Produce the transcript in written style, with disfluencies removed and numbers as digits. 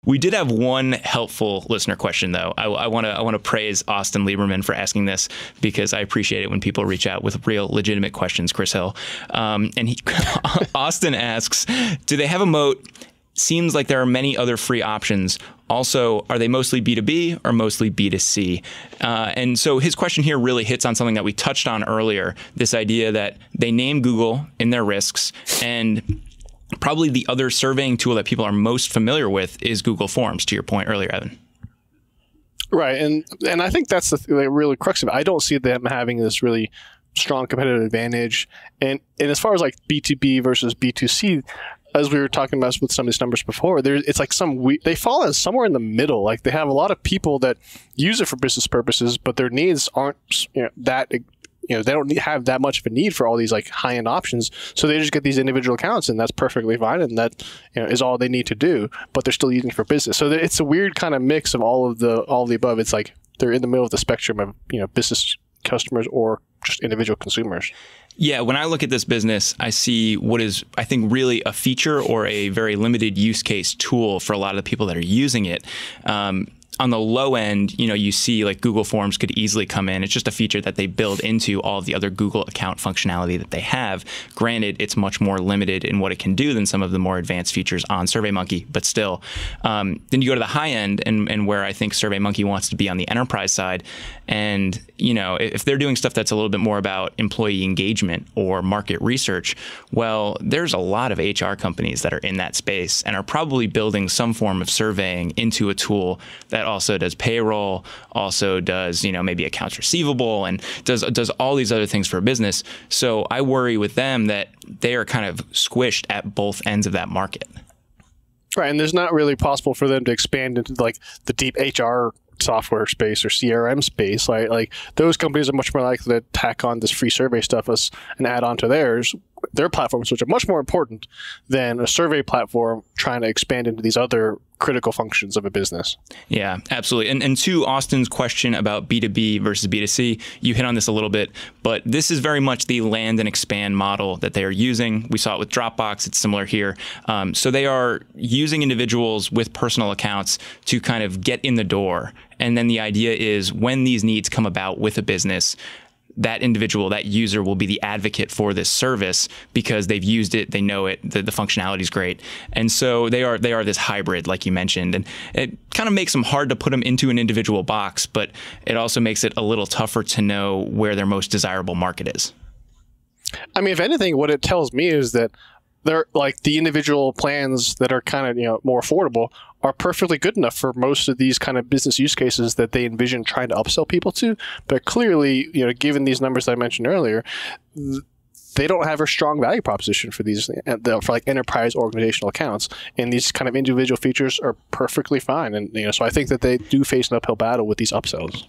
We did have one helpful listener question, though. I want to praise Austin Lieberman for asking this, because I appreciate it when people reach out with real legitimate questions, Chris Hill. Austin asks, do they have a moat? Seems like there are many other free options. Also, are they mostly B2B or mostly B2C? And so his question here really hits on something that we touched on earlier, this idea that they name Google in their risks, and probably the other surveying tool that people are most familiar with is Google Forms, to your point earlier, Evan. Right. And I think that's the really crux of it. I don't see them having this really strong competitive advantage. And as far as like B2B versus B2C, as we were talking about with some of these numbers before, it's like they fall in somewhere in the middle. Like they have a lot of people that use it for business purposes, but their needs aren't that. They don't have that much of a need for all these like high-end options, so they just get these individual accounts, and that's perfectly fine, and that is all they need to do. But they're still using it for business, so it's a weird kind of mix of all of the above. It's like they're in the middle of the spectrum of business customers or just individual consumers. Yeah, when I look at this business, I see what is, I think, really a feature or a very limited use case tool for a lot of the people that are using it. On the low end, you see like Google Forms could easily come in. It's just a feature that they build into all of the other Google account functionality that they have. Granted, it's much more limited in what it can do than some of the more advanced features on SurveyMonkey, but still. Then you go to the high end, and where I think SurveyMonkey wants to be on the enterprise side. And if they're doing stuff that's a little bit more about employee engagement or market research, well, there's a lot of HR companies that are in that space and are probably building some form of surveying into a tool that also does payroll, also does maybe accounts receivable, and does all these other things for a business. So I worry with them that they are kind of squished at both ends of that market. Right, and there's not really possible for them to expand into like the deep HR software space or CRM space. Like those companies are much more likely to tack on this free survey stuff as an add-on to their platforms, which are much more important than a survey platform trying to expand into these other critical functions of a business. Yeah, absolutely. And to Austin's question about B2B versus B2C, you hit on this a little bit, but this is very much the land and expand model that they are using. We saw it with Dropbox. It's similar here. So they are using individuals with personal accounts to kind of get in the door. And then the idea is when these needs come about with a business, that individual, that user will be the advocate for this service because they've used it, they know it, the functionality is great. And so they are this hybrid, like you mentioned. And it kind of makes them hard to put them into an individual box, but it also makes it a little tougher to know where their most desirable market is. I mean, if anything, what it tells me is that they're like the individual plans that are kind of more affordable are perfectly good enough for most of these kind of business use cases that they envision trying to upsell people to. But clearly, given these numbers that I mentioned earlier, they don't have a strong value proposition for these, for like enterprise organizational accounts. And these kind of individual features are perfectly fine. And so I think that they do face an uphill battle with these upsells.